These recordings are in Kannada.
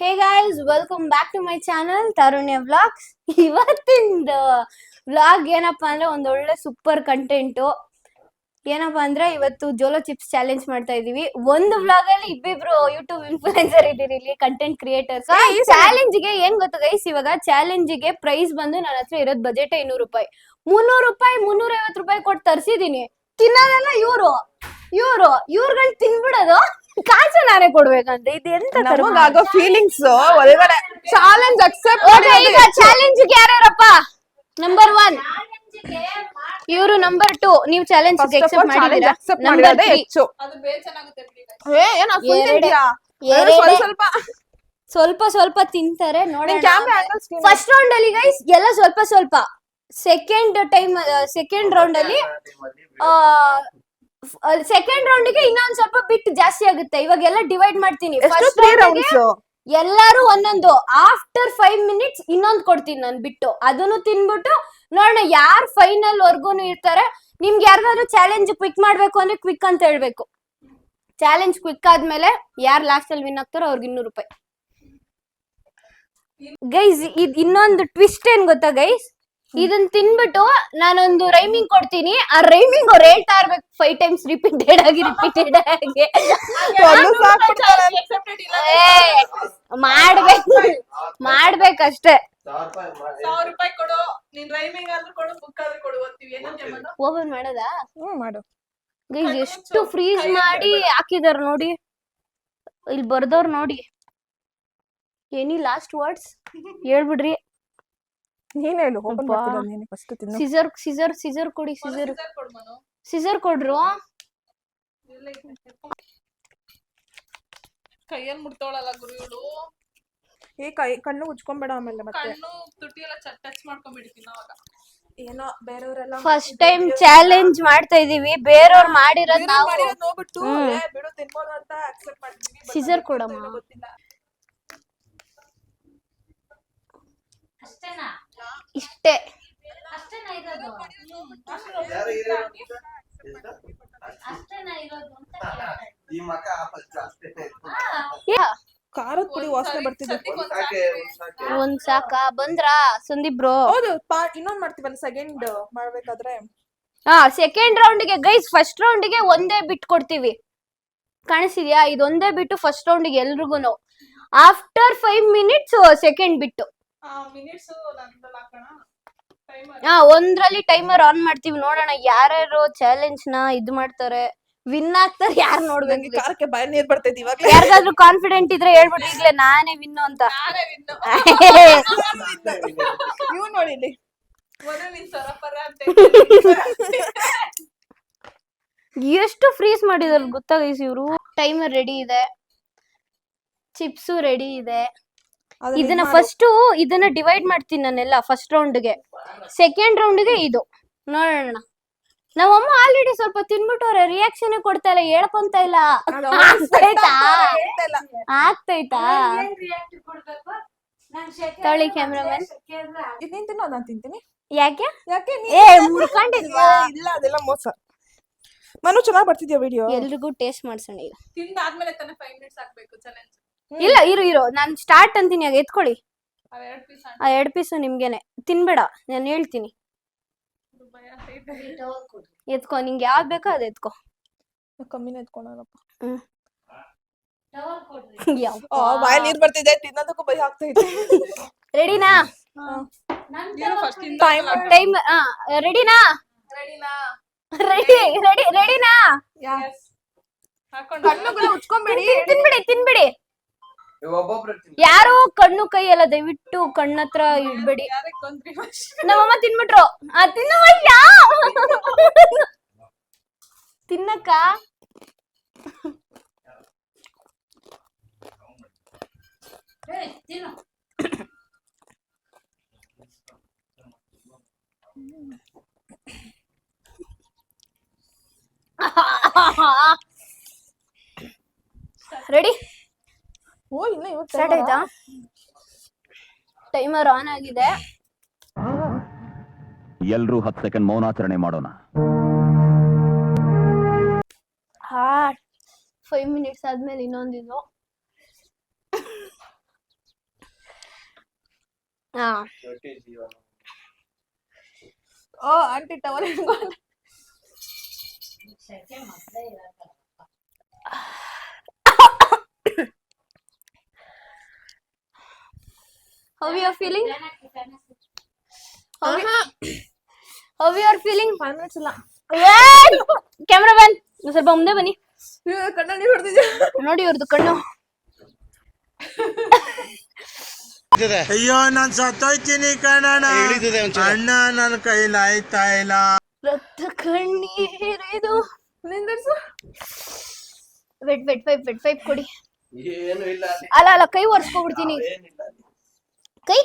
Hey guys, welcome back to my channel Tarunya Vlogs. ಇವತ್ತಿಂದ ವ್ಲಾಗ್ ಏನಪ್ಪಾ ಅಂದ್ರೆ ಒಂದೊಳ್ಳೆ ಸೂಪರ್ ಕಂಟೆಂಟ್. ಏನಪ್ಪಾ ಅಂದ್ರೆ ಇವತ್ತು ಜೋಲೋ ಚಿಪ್ಸ್ ಚಾಲೆಂಜ್ ಮಾಡ್ತಾ ಇದೀವಿ. ಒಂದು ವ್ಲಾಗ್ ಅಲ್ಲಿ ಇಬ್ಬಿಬ್ರು ಯೂಟ್ಯೂಬ್ ಇನ್ಫ್ಲುಯೆನ್ಸರ್ ಇದೀರಿ ಇಲ್ಲಿ, ಕಂಟೆಂಟ್ ಕ್ರಿಯೇಟರ್ಸ್. ಚಾಲೆಂಜ್ ಗೆ ಏನ್ ಗೊತ್ತಾ ಗೈಸ್, ಇವಾಗ ಚಾಲೆಂಜ್ ಗೆ ಪ್ರೈಸ್ ಬಂದು ನನ್ನ ಹತ್ರ ಇರೋದ್ ಬಜೆಟ್ 200 ರೂಪಾಯಿ, 300 ರೂಪಾಯಿ 350 ರೂಪಾಯಿ ಕೊಟ್ಟು ತರಿಸಿದೀನಿ. ತಿನ್ನೋದೆಲ್ಲ ಇವ್ರುಗಳು ತಿನ್ಬಿಡೋದು, ಕಾಸು ನಾನೇ ಕೊಡ್ಬೇಕಂತ. ಇದು ಎಂತ ನಮಗಾಗೋ ಫೀಲಿಂಗ್ಸ್ ಒಳಗಡೆ ಚಾಲೆಂಜ್ ಅಕ್ಸೆಪ್ಟ್ ಓಕೆ. ಈಗ ಚಾಲೆಂಜ್ ಗೆ ಯಾರ್ಯಾರಪ್ಪ? ನಂಬರ್ 1 ಇವರು, ನಂಬರ್ 2 ನೀವು ಚಾಲೆಂಜ್ ಅಕ್ಸೆಪ್ಟ್ ಮಾಡಿದೀರಾ? ನಂಬರ್ 3 ಹೆಚ್ಚು ಅದು ಬೇರೆ ಚೆನ್ನಾಗುತ್ತೆ ಬಿಡಿ guys. ಏನ ಫುಲ್ ಇದೆಯಾ ಸ್ವಲ್ಪ ಸ್ವಲ್ಪ ಸ್ವಲ್ಪ ತಿಂತಾರೆ ನೋಡೋಣ. ಕ್ಯಾಮೆರಾ ಆಂಗಲ್ಸ್ ಫಸ್ಟ್ ರೌಂಡ್ ಅಲ್ಲಿ ಗೈಸ್ ಎಲ್ಲ ಸ್ವಲ್ಪ ಸ್ವಲ್ಪ, ಸೆಕೆಂಡ್ ರೌಂಡ್ ಅಲ್ಲಿ ಸೆಕೆಂಡ್ ರೌಂಡ್ ಗೆ ಇನ್ನೊಂದ್ ಸ್ವಲ್ಪ ಬಿಟ್ ಜಾಸ್ತಿ ಆಗುತ್ತೆ. ಇವಾಗ ಎಲ್ಲ ಡಿವೈಡ್ ಮಾಡ್ತೀನಿ. ಫಸ್ಟ್ ರೌಂಡ್ಸ್ ಎಲ್ಲಾರು ಒಂದೊಂದು, ಆಫ್ಟರ್ 5 ಮಿನಿಟ್ಸ್ ಇನ್ನೊಂದ್ ಕೊಡ್ತೀನಿ ನಾನು ಬಿಟ್ಟು, ಅದನ್ನು ತಿನ್ಬಿಟ್ಟು ನೋಡೋಣ ಯಾರು ಫೈನಲ್ ವರ್ಗೂನು ಇರ್ತಾರೆ. ನಿಮ್ಗೆ ಯಾರಿಗಾದ್ರೂ ಚಾಲೆಂಜ್ ಕ್ವಿಕ್ ಮಾಡ್ಬೇಕು ಅಂದ್ರೆ ಕ್ವಿಕ್ ಅಂತ ಹೇಳ್ಬೇಕು. ಚಾಲೆಂಜ್ ಕ್ವಿಕ್ ಆದ್ಮೇಲೆ ಯಾರು ಲಾಸ್ಟ್ ಅಲ್ಲಿ ವಿನ್ ಆಗ್ತಾರೋ ಅವ್ರಿಗೆ 200 ರೂಪಾಯಿ. ಗೈಸ್ ಇದ್ ಇನ್ನೊಂದು ಟ್ವಿಸ್ಟ್ ಏನ್ ಗೊತ್ತಾ ಗೈಸ್, ಇದನ್ನ ತಿನ್ಬಿಟ್ಟು ನಾನೊಂದು ರೈಮಿಂಗ್ ಕೊಡ್ತೀನಿ. ಆ ರೈಮಿಂಗ್ ಅವ್ರು ಹೇಳ್ತಾ ಇರ್ಬೇಕು 5 ಟೈಮ್ಸ್ ರಿಪೀಟೆಡ್ ಆಗಿ Accepted ಇಲ್ಲ. ಮಾಡ್ಬೇಕಷ್ಟೇ. 1000 ರೂಪಾಯಿ ಕೊಡು, ನೀನ್ ರೈಮಿಂಗ್ ಆದ್ರೂ ಕೊಡು, ಬುಕ್ ಆದ್ರೂ ಕೊಡು, ಓದ್ತೀವಿ. ಏನಂತ ಮಾಡೋದು? ಓಪನ್ ಮಾಡೋದಾ ಮಾಡು. ಗೈಸ್? ಎಷ್ಟು ಫ್ರೀಸ್ ಮಾಡಿ ಹಾಕಿದಾರ ನೋಡಿ, ಇಲ್ಲಿ ಬರ್ದವ್ರು ನೋಡಿ. ಎನಿ ಲಾಸ್ಟ್ ವರ್ಡ್ಸ್ ಹೇಳ್ಬಿಡ್ರಿ. ನೀನ್ ಹೇಳು. ಓಪನ್ ಮಾಡ್ತಿಲ್ಲ ನೀನು, ಫಸ್ಟ್ ತಿನ್ನು. ಸಿಸರ್ ಕೊಡಿ. Scissor ಕೊಡು ಮನು. ಸಿಸರ್ ಕೊಡ್ರು. ಇಲ್ಲ ಇದೆ. ಕೈಯಲ್ಲಿ ಮುಟ್ತೋಳಲ್ಲ ಗುರು ಇವಳು. ಕಣ್ಣು ಉಜ್ಕೊಂಬೇಡ ಆಮೇಲೆ ಮತ್ತೆ ಕಣ್ಣು ತುಟಿ ಎಲ್ಲ ಟಚ್ ಮಾಡ್ಕೊಂಡ್ಬಿಡ್ತೀನಿ ಅವಾಗ. ಏನೋ ಬೇರೆಯವರೆಲ್ಲ ಫಸ್ಟ್ ಟೈಮ್ ಚಾಲೆಂಜ್ ಮಾಡ್ತಾ ಇದೀವಿ, ಬೇರೆಯವ್ರು ಮಾಡಿರೋದ್ ನಾವು. ನೋಡ್ಬಿಟ್ಟು ಬಿಡು ತಿನ್ಬೋದು ಅಂತ ಅಕ್ಸೆಪ್ಟ್ ಮಾಡ್ತೀವಿ. ಸಿಸರ್ ಕೊಡಮ್ಮ. ಗೊತ್ತಿಲ್ಲ. ಇಷ್ಟೇ. ಖಾರದ ಪುಡಿ ವಾಸನೆ ಬರ್ತಿದೆ. ಒಂದ್ ಸಾಕ ಬಂದ್ರಾ ಸಂದೀಪ್ ಬ್ರೋ? ಹೌದು, ಇನ್ನೊಂದ್ ಮಾಡ್ತೀವಲ್ಲ ಸೆಕೆಂಡ್ ಮಾಡ್ಬೇಕಾದ್ರೆ. ಸೆಕೆಂಡ್ ರೌಂಡ್ ಗೆ ಗೈಸ್, ಫಸ್ಟ್ ರೌಂಡ್ ಗೆ ಒಂದೇ ಬಿಟ್ ಕೊಡ್ತೀವಿ, ಕಾಣಿಸಿದ್ಯಾ? ಇದೊಂದೇ ಬಿಟ್ಟು ಫಸ್ಟ್ ರೌಂಡ್ ಗೆ ಎಲ್ರಿಗೂನು. ಆಫ್ಟರ್ 5 ಮಿನಿಟ್ಸ್ ಸೆಕೆಂಡ್ ಬಿಟ್ಟು. ಮಿನಿಟ್ಸ್ ನಂದ್ರಲ್ಲಿ ಹಾಕೋಣ. ಒಂದ್ರಲ್ಲಿ ಟೈಮರ್ ಆನ್ ಮಾಡ್ತೀವಿ, ನೋಡೋಣ ಯಾರ್ಯಾರು ಚಾಲೆಂಜ್ ನ ಇದ್ ಮಾಡ್ತಾರೆ, ವಿನ್ ಆಗ್ತಾರೆ, ಯಾರು ನೋಡ್ಬೇಕು. ಕಾರಕ್ಕೆ ಬಾಯಿ ನೀರ್ ಬರ್ತೈತಿ ಇವಾಗ. ಯಾರಿಗಾದ್ರೂ ಕಾನ್ಫಿಡೆಂಟ್ ಇದ್ರೆ ಹೇಳ್ಬಿಡ್ರಿ ಈಗ್ಲೇ ನಾನೇ ವಿನ್ನು ಅಂತ. ನಾನೇ ವಿನ್ನು. ಇವ್ ನೋಡಿ ಇಲ್ಲಿ ಮೊದಲು ನೀನ್ ಸರಪರ ಅಂತ ಎಷ್ಟು ಫ್ರೀಸ್ ಮಾಡಿದಾರೆ ಗೊತ್ತಾ ಗೈಸ್ ಇವ್ರು. ಟೈಮರ್ ರೆಡಿ ಇದೆ, ಚಿಪ್ಸು ರೆಡಿ ಇದೆ. ಇದನ್ನ ಫಸ್ಟ್ ಇದನ್ನ ಡಿವೈಡ್ ಮಾಡ್ತೀನಿ ನಾನೆಲ್ಲ. ಫಸ್ಟ್ ರೌಂಡ್ಗೆ, ಸೆಕೆಂಡ್ ರೌಂಡ್ಗೆ ಇದು ನೋಡೋಣ. ನಮ್ಮಮ್ಮ ಆಲ್ರೆಡಿ ಸ್ವಲ್ಪ ತಿನ್ಬಿಟ್ಟವ್ರೆ, ರಿಯಾಕ್ಷನ್ ಕೊಡ್ತಾ ಇಲ್ಲ, ಹೇಳ್ಕೊಂತ ಇಲ್ಲ. ಆಗ್ತೈತಾ? ತೊಳಿ ಕ್ಯಾಮ್ರಾಮನ್. ನೀನ್ ತಿನ್ನೋ, ನಾನ್ ತಿಂತೀನಿ. ಯಾಕೆ ಯಾಕೆ ಮುಡ್ಕೊಂಡಿಲ್ವಾ? ಇಲ್ಲ, ಅದೆಲ್ಲ ಮೋಸ. ಮನು ಚೆನ್ನಾಗ್ ಬರ್ತಿದ್ಯಾ ವಿಡಿಯೋ? ಎಲ್ರಿಗೂ ಟೇಸ್ಟ್ ಮಾಡ್ಸೋಣ ಈಗ. ತಿಂದಾದ್ಮೇಲೆ ತಾನೆ 5 ಮಿನಿಟ್ಸ್ ಹಾಕ್ಬೇಕು ಚಾಲೆಂಜ್. ಇಲ್ಲ ಇರು ನಾನ್ ಸ್ಟಾರ್ಟ್ ಅಂತೀನಿ. ಆಗ ಎತ್ಕೊಳ್ಳಿ, ಅವ 2 ಪೀಸ್ ಆ 2 ಪೀಸು ನಿಮ್ಗೆನೆ. ತಿನ್ಬೇಡ, ನಾನು ಹೇಳ್ತೀನಿ. ಎತ್ಕೊ, ನಿಂಗೆ ಯಾವ್ದು ಬೇಕೋ ಅದ್ ಎತ್ಕೊ. ಕಮ್ಮಿನ ಎತ್ಕೊಂಡಪ್ಪ. ಬಾಯ್ ನೀರ್ ಬರ್ತಿದೆ, ತಿನ್ನೋದಕ್ಕೂ ಭಯ ಆಗ್ತಾ ಇದೆ. ರೆಡಿನಾ? ಟೈಮ್ ರೆಡಿನಾ? ರೆಡಿನಾ? ಕಣ್ಣುಗಳ ಉಚ್ಕೊಂಬೇಡಿ, ತಿನ್ಬಿಡಿ. ಯಾರು ಕಣ್ಣು ಕೈ ಎಲ್ಲ ದಯವಿಟ್ಟು ಕಣ್ಣತ್ರ ಇಡ್ಬೇಡಿ. ನಮ್ಮಮ್ಮ ತಿನ್ಬಿಟ್ರು. ತಿನ್ನವಯ್ಯ ತಿನ್ನಕ್ಕ. ರೆಡಿ? ಓ ಇನ್ನ ಸ್ಟಾರ್ಟ್ ಆಯ್ತಾ? ಟೈಮರ್ ಆನ್ ಆಗಿದೆ. ಎಲ್ರೂ 10 ಸೆಕೆಂಡ್ ಮೌನಾಚರಣೆ ಮಾಡೋಣ. 5 ಮಿನಿಟ್ಸ್ ಆದ್ಮೇಲೆ ಇನ್ನೊಂದಿದು. ಹಾ ಓ ಆಂಟಿ ಟವಲ್ ಹಿಡ್ಕೊಂಡು How you are feeling? How you are feeling? 5 minutes ಇಲ್ಲ ಕ್ಯಾಮ್ರಾಮನ್ ಸ್ವಲ್ಪ ಮುಂದೆ ಬನ್ನಿ. ಕಣ್ಣಲ್ಲಿ ಹೊಡೆದಿದ್ಯಾ ನೋಡಿ ಇವ್ರದ್ದು ಕಣ್ಣು. ಅಯ್ಯೋ ನಾನ್ ಸತ್ತೋಯ್ತೀನಿ ಕಣಣ್ಣ ಅಣ್ಣ ನನ್ನ ಕೈಲಾಯ್ತಾ ಇಲ್ಲ. ರಕ್ತ ಕಣ್ಣೀರಿದು. ನಿಂದಿರ್ಸು. ವೆಟ್ ಪೈಪ್ ಕೊಡಿ. ಅಲ್ಲ ಕೈ ಒರೆಸ್ಕೊಬಿಡ್ತೀನಿ.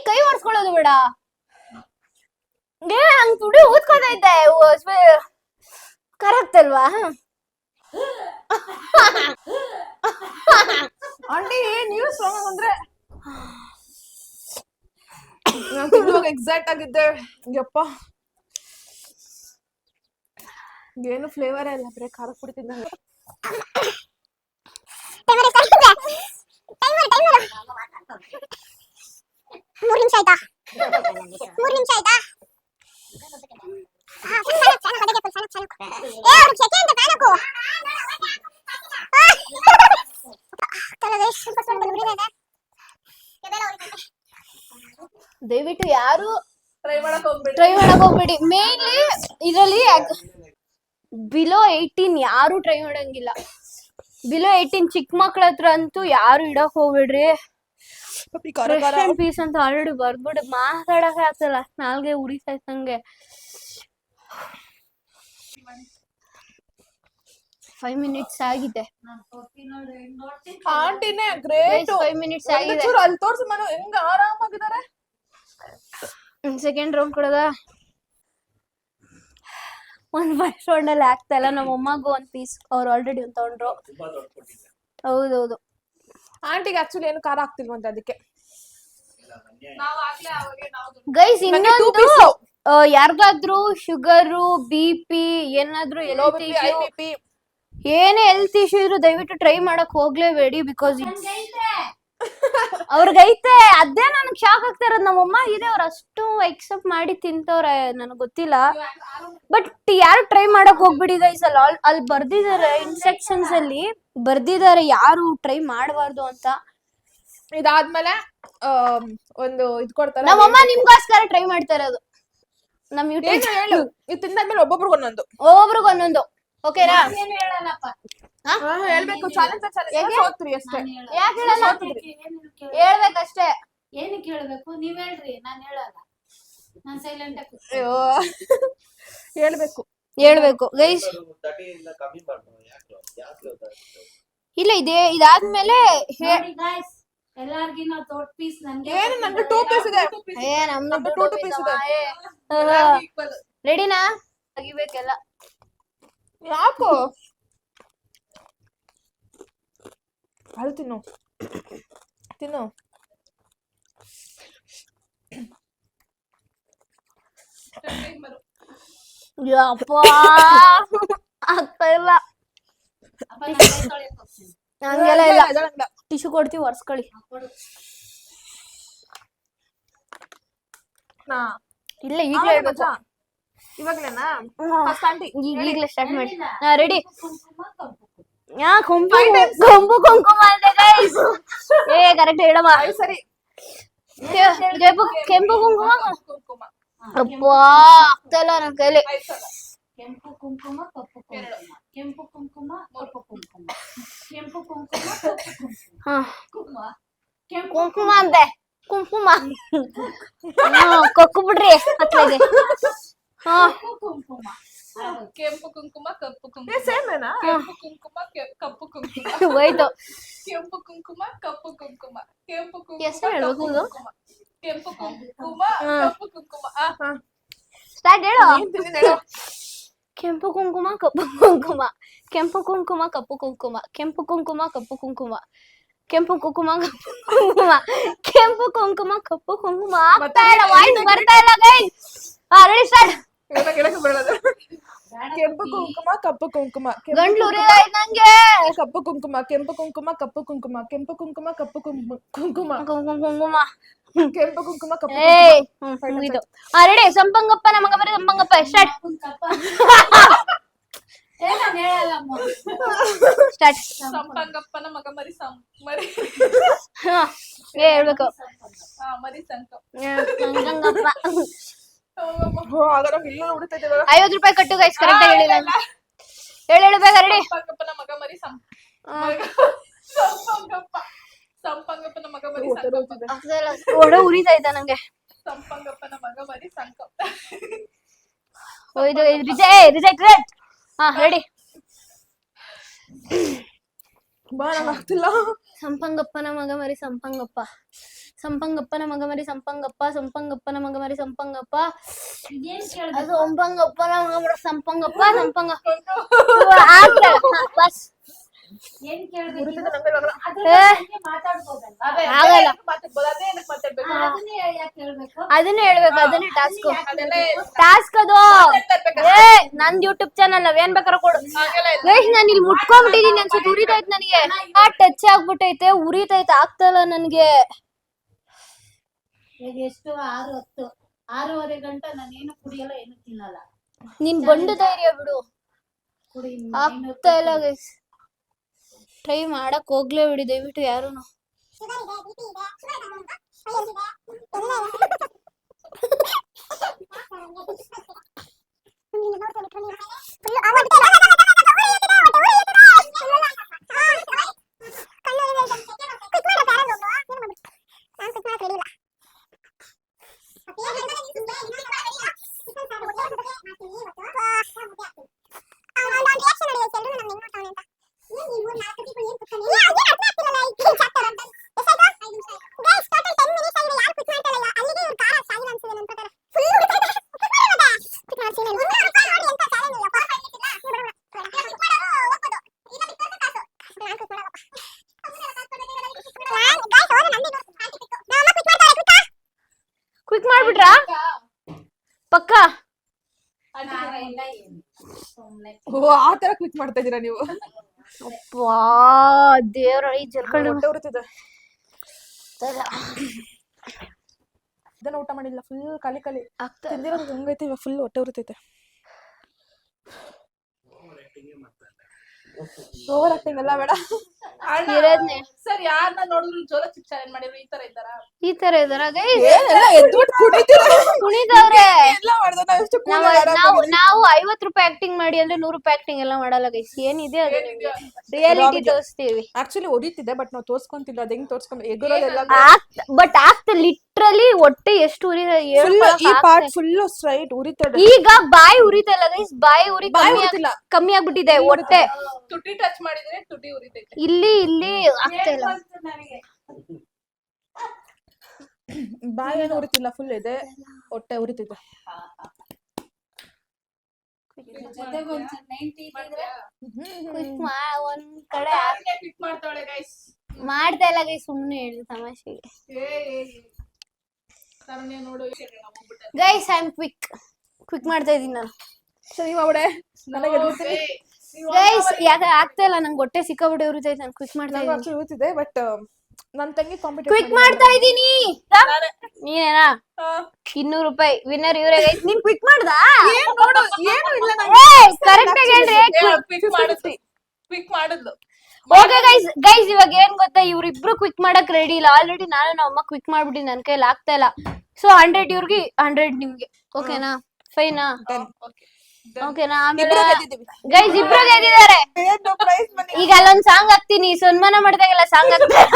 ಕೈ ಒರೆಸ್ಕೊಳ್ಳೋದು ಬೇಡ. ಹಂಗ್ ತುಡಿ ಊದ್ಕೋತಾ ಇದ್ದೆ. ಕರೆಕ್ಟ್ ಅಲ್ವಾ? ಆಂಟಿ ನೀವು ಸ್ಟ್ರಾಂಗ್ ಅಂದ್ರೆ ನಾನು ತಿನ್ನುವಾಗ ಎಕ್ಸಾಕ್ಟ್ ಆಗಿದ್ದೆ. ಯಪ್ಪ ಏನು ಫ್ಲೇವರ್ ಇಲ್ಲ, ಬರೀ ಖಾರ ಪುಡಿ ತಿಂದಂಗೆ. ಮೂರು ನಿಮಿಷ ಆಯ್ತಾ? ದಯವಿಟ್ಟು ಯಾರು ಟ್ರೈ ಮಾಡಕ್ ಹೋಗ್ಬೇಡಿ. ಮೇನ್ಲಿ ಇದರಲ್ಲಿ ಬಿಲೋ 18 ಯಾರು ಟ್ರೈ ಮಾಡಂಗಿಲ್ಲ. ಬಿಲೋ 18 ಚಿಕ್ಕ ಮಕ್ಳ ಹತ್ರ ಅಂತೂ ಯಾರು ಇಡಕ್ ಹೋಗ್ಬೇಡ್ರಿ. ಪೀಸ್ ಅಂತ ಆಲ್ರೆಡಿ ಬರ್ದ್ಬಿಟ್ಟು ಮಾತಾಡಕ್ ಆಗ್ತಲ್ಲ, ನಾಲ್ಗೆ ಉರಿತೈತಂಗೆ. 5 minutes ಆಗಿದೆ. ಆಂಟಿನೇ ಗ್ರೇಟ್. 5 minutes ಆಗಿದೆ. ಅಲ್ಲಿ ತೋರ್ಸು ಮನು ಹೆಂಗ ಆರಾಮಾಗಿದ್ದಾರೆ. ಸೆಕೆಂಡ್ ರೌಂಡ್ ಕೊಡದ. ಒಂದ್ ಫಸ್ಟ್ ರೌಂಡ್ ಅಲ್ಲಿ ಆಗ್ತಾ ಇಲ್ಲ. ನಮ್ಮ ಅಮ್ಮಗೂ ಒಂದ್ ಪೀಸ್, ಅವ್ರು ಆಲ್ರೆಡಿ ಒಂದ್ ತಗೊಂಡ್ರು. ಹೌದೌದು. ಆಂಟಿಗೆ ಆಕ್ಚುಲಿ ಏನು ಖಾರ ಆಗ್ತಿಲ್ವಂತೆ, ಅದಕ್ಕೆ ಗೈಸ್ ಇನ್ನೊಂದು ಯಾರಿಗಾದ್ರೂ ಶುಗರು BP ಏನಾದ್ರೂ ಏನೇ ಹೆಲ್ತ್ ಇಶ್ಯೂ ಇದ್ರು ದಯವಿಟ್ಟು ಟ್ರೈ ಮಾಡಕ್ ಹೋಗ್ಲೇಬೇಡಿ. ಬಿಕಾಸ್ ಅವ್ರಿಗೈತೆ. ಅದೇ ನನಗ್ ಶಾಕ್ ಆಗ್ತಾ ಇರೋದು. ನಮ್ಮಮ್ಮ ಇದೆ, ಅವ್ರು ಅಷ್ಟು ಎಕ್ಸೆಪ್ಟ್ ಮಾಡಿ ತಿಂತವ್ರೆ, ನನಗ್ ಗೊತ್ತಿಲ್ಲ. ಬಟ್ ಯಾರು ಟ್ರೈ ಮಾಡಕ್ ಹೋಗ್ಬಿಡಿ ಗೈಸ್. ಅಲ್ಲಿ ಬರ್ದಿದ್ದಾರೆ, ಇನ್ಸ್ಟ್ರಕ್ಷನ್ಸ್ ಅಲ್ಲಿ ಬರ್ದಿದ್ದಾರೆ ಯಾರು ಟ್ರೈ ಮಾಡಬಾರ್ದು ಅಂತ. ಇದಾದ್ಮೇಲೆ ಒಂದು ಇದ್ ಕೊಡ್ತಾರೆ. ನಮ್ಮಮ್ಮ ನಿಮ್ಗೋಸ್ಕರ ಟ್ರೈ ಮಾಡ್ತಾ ಇರೋದು. ನಮ್ ಯೂಟ್ಯೂಬ್ ಹೇಳು, ಇದು ತಿಂದಾದ್ಮೇಲೆ ಒಬ್ಬೊಬ್ರಿಗೆ ಒಂದೊಂದು ಓಕೆನಾ? ಹೇಳ್ಬೇಕು. ಚಾಲೆಂಜ್ ಸೋತ್ರಿ ಅಷ್ಟೇ. ಯಾಕೆ ಹೇಳಲ್ಲ? ಹೇಳ್ಬೇಕಷ್ಟೇ. ಏನಕ್ಕೆ ಹೇಳ್ಬೇಕು? ನೀವ್ ಹೇಳ್ರಿ, ನಾನ್ ಹೇಳಲ್ಲ. ನಾನ್ ಸೈಲೆಂಟ್ ಆಗಿ ಅಯ್ಯೋ ಹೇಳ್ಬೇಕು ಗೈಸ್. ಇಲ್ಲ ಇದಾದ್ಮೇಲೆ ಎಲ್ಲಾರ್ಗಿನ ದೊಡ್ಡ ಪೀಸ್ ನನ್ಗೆ. ಏನು ನಂದು 2 ಪೀಸ್ ಇದೆ. ನಮ್ದು 2 ಪೀಸ್ ಇದೆ. ರೆಡಿನಾ? ತೆಗಿಬೇಕೆಲ್ಲ. ಯಾಕೋ ಅಲ್ಲಿ ತಿನ್ನು ಯಪ್ಪ ಆಗ್ತಾ ಇಲ್ಲ. ಹಂಗೆಲ್ಲ ಇಲ್ಲ. ಟಿಶ್ಯೂ ಕೊಡ್ತೀವಿ, ಒರ್ಸ್ಕೊಳ್ಳಿ. ಇಲ್ಲ ಈಗಲೇ ಹೇಳ್ಬೇಕು. ಇವಾಗ್ಲೇನಾ? ಈಗಲೇ ಸ್ಟಾರ್ಟ್ ಮಾಡಿ. ರೆಡಿ? ಕೆಂಪು ಕುಂಕುಮ ಅಂತೆ ಗೈಸ್. ಕರೆಕ್ಟ್ ಹೇಳಮ್ಮ. ಸರಿ. ಕೆಂಪು ಕುಂಕುಮ. ಅಪ್ಪ ಆಗ್ತಾ ಇಲ್ಲ ನನ್ನ ಕೈಲಿ. ಕೆಂಪು ಕುಂಕುಮ, ಕಪ್ಪು ಕುಂಕುಮ, ಕೆಂಪು ಕುಂಕುಮ, ಕಪ್ಪು ಕುಂಕುಮ, ಕೆಂಪು ಕುಂಕುಮ, ಕಪ್ಪು ಕುಂಕುಮ, ಕುಂಕುಮ ಅಂತೆ. ಕುಂಕುಮ ಕೊಕ್ಕು ಬಿಡ್ರಿ ಅತ್ಲಾಗೆ. ಕುಂಕುಮ, ಕೆಂಪು ಕುಂಕುಮ, ಕಪ್ಪು ಕುಂಕುಮ, ಸೇಮ್ ಏನಾ? ಕೆಂಪು ಕುಂಕುಮ, ಕಪ್ಪು ಕುಂಕುಮ, ಹೋಯ್ತು. ಕೆಂಪು ಕುಂಕುಮ, ಕಪ್ಪು ಕುಂಕುಮ, ಕೆಂಪು ಕುಂಕುಮ, ಎಷ್ಟು ಹೇಳ್ಬೇಕು ಇದು? ಕೆಂಪು ಕುಂಕುಮ, ಕಪ್ಪು ಕುಂಕುಮ. ಸ್ಟಾರ್ಟ್ ಹೇಳು. ಕೆಂಪು ಕುಂಕುಮ, ಕಪ್ಪು ಕುಂಕುಮ, ಕೆಂಪು ಕುಂಕುಮ, ಕಪ್ಪು ಕುಂಕುಮ, ಕೆಂಪು ಕುಂಕುಮ, ಕಪ್ಪು ಕುಂಕುಮ, ಕೆಂಪು ಕುಂಕುಮ, ಕಪ್ಪು ಕುಂಕುಮ, ಕೆಂಪು ಕುಂಕುಮ, ಕಪ್ಪು ಕುಂಕುಮ. ಆಗ್ತಾ ಇಲ್ಲ, ವಾಯ್ಸ್ ಬರ್ತಾ ಇಲ್ಲ ಗೈಸ್. Ready start. ಕೆಂಪು ಕುಂಕುಮ, ಕಪ್ಪು ಕುಂಕುಮ, ಗಂಟ್ಲು ಉರಿಯೋದಾಯ್ತು ನಂಗೆ. ಕಪ್ಪು ಕುಂಕುಮ, ಕೆಂಪು ಕುಂಕುಮ, ಕಪ್ಪು ಕುಂಕುಮ, ಕೆಂಪು ಕುಂಕುಮ, ಕಪ್ಪು ಕುಂಕುಮ. ಕುಂಕುಮ ಕೆಂಪು ಕುಂಕುಮ ಕಪ್ಪು ಏ ಮುಗಿದು ರೆಡಿ. ಸಂಪಂಗಪ್ಪನ ಮಗ ಬರೀ ಸಂಪಂಗಪ್ಪ ಸ್ಟಾರ್ಟ್ ನಾನು ಹೇಳಲ್ಲಮ್ಮ. ಸ್ಟಾರ್ಟ್. ಸಂಪಂಗಪ್ಪನ ಮಗ ಮರಿ ಮರಿ ಹೇಳ್ಬೇಕು. ಮರಿ ಸಂಕ ಸಂಪಂಗಪ್ಪ. ಹಾಗಾದ್ರೆ ಇಲ್ಲೂ ಉಳಿತೈತೆ ಇವಾಗ. 50 ರೂಪಾಯಿ ಕಟ್ಟು ಗೈಸ್. ಕರೆಕ್ಟ್ ಆಗಿ ಹೇಳಿಲ್ಲ. ಹೇಳು ಬೇಗ ರೆಡಿ. ಸಂಪಂಗಪ್ಪನ ಮಗ ಮರಿ ಸಂಪಂಗಪ್ಪ ಸಂಪಂಗಪ್ಪನ ಮಗ ಮರಿ ಸಂಕಪ್ಪ ಒಡ ಉರಿತೈತ ನಂಗೆ. ಸಂಪಂಗಪ್ಪನ ಮಗ ಮರಿ ಸಂಕಪ್ಪ ಇದು ರಿಜೆಕ್ಟ್. ಹಾ ರೆಡಿ. ಬಾ ನಂಗೆ ಆಗ್ತಿಲ್ಲ. ಸಂಪಂಗಪ್ಪನ ಮಗ ಮರಿ ಸಂಪಂಗಪ್ಪ. ಸಂಪಂಗಪ್ಪನ ಮಗ ಮರಿ ಸಂಪಂಗಪ್ಪ. ಸಂಪಂಗಪ್ಪನ ಮಗ ಮರಿ ಸಂಪಂಗಪ್ಪ. ಇದೇನ್ ಕೇಳ್ಬೇಕು? ಸಂಪಂಗಪ್ಪನ ಮಗ ಮರಿ ಸಂಪಂಗಪ್ಪ. ಬಸ್ ಏನ್ ಕೇಳ್ಬೇಕು? ಉರಿತೈತೆ ನಂಗೆ ಇವಾಗ. ಅದ್ರ ಬಗ್ಗೆ ಮಾತಾಡ್ಬೋದಲ್ವಾ? ಆಗಲ್ಲ. ಮಾತಾಡ್ಬೋದು ಅದೇ ಏನಕ್ಕೆ ಮಾತಾಡ್ಬೇಕು ಅದನ್ನೇ ಯಾಕೆ ಹೇಳ್ಬೇಕು? ಅದನ್ನೇ ಹೇಳ್ಬೇಕು. ಅದನ್ನೇ ಟಾಸ್ಕ್. ಅದೆಲ್ಲ ಟಾಸ್ಕ್ ಅದು. ನಂದ್ ಯೂಟ್ಯೂಬ್ ಚಾನಲ್ ನಾವೇನ್ ಬೇಕಾರ ಕೊಡು. ಗೈಸ್ ನಾನು ಇಲ್ಲಿ ಮುಟ್ಕೊಂಡ್ಬಿಟ್ಟಿದೀನಿ ಅನ್ಸುತ್ತೆ. ಉರಿತೈತೆ ನನಗೆ. ಟಚ್ ಆಗ್ಬಿಟ್ಟೈತೆ. ಉರಿತೈತೆ. ಆಗ್ತಲ್ಲ ನನ್ಗೆ. ಈಗ ಎಷ್ಟು 6:10 6:30 ಗಂಟೆ ನಾನೇನು ಕುಡಿಯಲ್ಲ ಏನು ತಿನ್ನಲ್ಲ. ನೀನ್ ಬಂಡು ಧೈರ್ಯ ಬಿಡು. ಕುಡಿ ಆಗ್ತಾ ಇಲ್ಲ ಗೈಸ್. ಟ್ರೈ ಮಾಡಕ್ ಹೋಗ್ಲೇ ಬಿಡಿ ದಯವಿಟ್ಟು ಯಾರುನು. ಶುಗರ್ ಇದೆ, BP ಇದೆ, ಶುಗರ್ ಇದೆ ಅಂತ, ಐಯರ್ ಇದೆ, ಎಲ್ಲ ಕ್ವಿಕ್ ಮಾಡ್ಬಿಟ್ರಾ ಪಕ್ಕ? ಇಲ್ಲ ಏನು ಸುಮ್ನೆ ಓ ಆ ತರ ಕ್ವಿಕ್ ಮಾಡ್ತಾ ಇದೀರಾ ನೀವು? ವಾ ದೇವ್ರ ಈ ಜರ್ಕಲ್ ಹೊಟ್ಟೆ ಉರಿತಿದೆ. ಇದನ್ನ ಊಟ ಮಾಡಿಲ್ಲ. ಫುಲ್ ಖಾಲಿ ಆಗ್ತಾ ತಿಂದಿರೋದು ಹೆಂಗೈತೆ ಇವಾಗ. ಫುಲ್ ಹೊಟ್ಟೆ ಉರಿತೈತೆ. ಓವರ್ ಆಕ್ಟಿಂಗ್ ಎಲ್ಲ ಬೇಡ. ಇರೋದ್ನೆ. ಸರ್ ಯಾರನ್ನ ನೋಡಿದ್ರು ಜೋಲ ಚಿಪ್ ಚಾಲೆಂಜ್ ಮಾಡಿದ್ರು ಈ ತರ ಇದ್ದಾರಾ? ಈ ತರ ಇದಾರ ಗೈಸ್? ಏನೆಲ್ಲ ಎದ್ಬಿಟ್ಟು ಕುಣಿತೀರಾ? ಕುಣಿದವ್ರೆ. ಎಲ್ಲ ಮಾಡ್ದೆ ನಾವು. ಎಷ್ಟು cool ನಾವು ಆಗಿ ಆರಾಮಾಗಿ ನಾವು 50 ರೂಪಾಯಿ ಆಕ್ಟಿಂಗ್ ಮಾಡಿ ಅಂದ್ರೆ 100 ರೂಪಾಯಿ ಆಕ್ಟಿಂಗ್ ಎಲ್ಲ ಮಾಡಲ್ಲ ಗೈಸ್. ಏನಿದೆ ಅದು ರಿಯಾಲಿಟಿ ತೋರಿಸ್ತೀವಿ. ಆಕ್ಚುಲಿ ಹೊಡಿತಿದೆ ಬಟ್ ನಾವು ತೋರ್ಸ್ಕೊಂತಿಲ್ಲ. ಅದ್ ಹೆಂಗ್ ತೋರ್ಸ್ಕೊಂಡ್ ಎಗುರೋದೆಲ್ಲ ಬಟ್ ಆಗ್ತ ಲಿಟ್ರಲಿ ಹೊಟ್ಟೆ ಎಷ್ಟು ಉರಿ ಈ ಪಾರ್ಟ್ ಫುಲ್ ಸ್ಟ್ರೈಟ್ ಉರಿತದೆ. ಈಗ ಬಾಯಿ ಉರಿತಲ್ಲ ಗೈಸ್. ಬಾಯಿ ಉರಿ ಉರಿತಿಲ್ಲ. ಕಮ್ಮಿ ಆಗ್ಬಿಟ್ಟಿದೆ ಹೊಟ್ಟೆ. ತುಟಿ ಟಚ್ ಮಾಡಿದ್ರೆ ತುಟಿ ಉರಿತೈತೆ. ಇಲ್ಲಿ ಆಗ್ತಾ ಇಲ್ಲ. ನನಗೆ ಬಾಯಿ ಏನು ಉರಿತಿಲ್ಲ. ಫುಲ್ ಇದೆ. ಹೊಟ್ಟೆ ಉರಿತಿದೆ. ಜೊತೆಗೆ ಒಂಚೂರು 90 ಇದ್ರೆ ಒಂದ್ ಕಡೆ ಕ್ವಿಕ್ ಮಾಡ್ತಾಳೆ ಗೈಸ್. ಮಾಡ್ತಾ ಇಲ್ಲ ಗೈಸ್. ಸುಮ್ನೆ ಹೇಳಿ ತಮಾಷೆಗೆ. ನೋಡು ಗೈಸ್ ಐ ಆಮ್ ಕ್ವಿಕ್ ಮಾಡ್ತಾ ಇದೀನಿ ನಾನು. ಸರಿ ಮಾಡ್ಬಿಡೆ. ನನಗೆ ಗೈಸ್ ಯಾಕೆ ಆಗ್ತಾ ಇಲ್ಲ ನಂಗೆ. ಹೊಟ್ಟೆ ಸಿಕ್ಕಾಬಿಟ್ಟೆ ಉರಿತೈತೆ. ನಾನು ಕ್ವಿಕ್ ಮಾಡ್ತಾ ಇದೀನಿ. ಆಕ್ಚುಲಿ ಉರಿತಿದೆ ಬಟ್ ನನ್ನ ತಂಗಿ ಕ್ವಿಕ್ ಮಾಡ್ತಾ ಇದೀನಿ. ನೀನೇನಾ 200 ರೂಪಾಯಿ ವಿನ್ನರ್ ಇವ್ರೆ ಗೈಸ್. ನೀನ್ ಕ್ವಿಕ್ ಮಾಡ್ದಾ? ನೋಡು ಏನು ಇಲ್ಲ. ಕರೆಕ್ಟ್ ಆಗಿ ಹೇಳ್ರಿ. ಕ್ವಿಕ್ ಮಾಡಿದ್ಲು. ಓಕೆ ಗೈಸ್ ಇವಾಗ ಏನ್ ಗೊತ್ತಾ, ಇವ್ರಿಬ್ರು ಕ್ವಿಕ್ ಮಾಡಕ್ ರೆಡಿ ಇಲ್ಲ. ಆಲ್ರೆಡಿ ನಾನು ನಮ್ಮ ಅಮ್ಮ ಕ್ವಿಕ್ ಮಾಡ್ಬಿಟ್ಟಿನಿ. ನನ್ ಕೈಲಿ ಆಗ್ತಾ ಇಲ್ಲ. ಸೊ 100 ಇವ್ರಿಗೆ 100 ನಿಮ್ಗೆ. ಓಕೆನಾ? ಫೈನಾ? ಓಕೆನಾ? ಆಮೇಲೆ ಗೈಸ್ ಇಬ್ರು ಗೆದ್ದಿದ್ದಾರೆ. ಈಗ ಅಲ್ಲೊಂದ್ ಸಾಂಗ್ ಹಾಕ್ತೀನಿ. ಸನ್ಮಾನ ಮಾಡಿದಾಗೆಲ್ಲ ಸಾಂಗ್ ಹಾಕ್ತಾರೆ.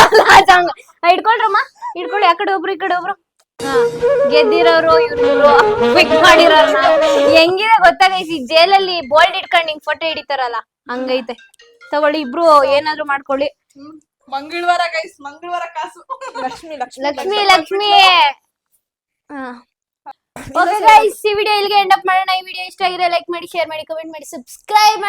ಸಾಂಗ್ ಇಟ್ಕೊಳ್ರಮ್ಮ. ಇಟ್ಕೊಳ್ಳಿ. ಆ ಕಡೆ ಒಬ್ರು ಈ ಕಡೆ ಒಬ್ರು. ಗೆದ್ದಿರೋರು ಇವ್ರು ಕ್ವಿಕ್ ಮಾಡಿರೋರು. ಹೆಂಗಿದೆ ಗೊತ್ತಾ ಗೈಸ್? ಈ ಜೈಲಲ್ಲಿ ಬೋಲ್ಡ್ ಇಟ್ಕೊಂಡು ಹಿಂಗ್ ಫೋಟೋ ಹಿಡಿತಾರಲ್ಲ ಹಂಗೈತೆ. ತಗೊಳ್ಳಿ ಇಬ್ರು ಏನಾದ್ರು ಮಾಡ್ಕೊಳ್ಳಿ. ಮಂಗಳವಾರ ಗೈಸ್. ಮಂಗಳವಾರ ಕಾಸು. ಲಕ್ಷ್ಮಿ. ಓಕೆ ಗೈಸ್ ಈ ವಿಡಿಯೋ ಇಲ್ಲಿಗೆ ಎಂಡ್ ಅಪ್ ಮಾಡೋಣ. ಈ ವಿಡಿಯೋ ಇಷ್ಟ ಆಗಿದೆ ಲೈಕ್ ಮಾಡಿ, ಶೇರ್ ಮಾಡಿ, ಕಮೆಂಟ್ ಮಾಡಿ, ಸಬ್ಸ್ಕ್ರೈಬ್ ಮಾಡಿ.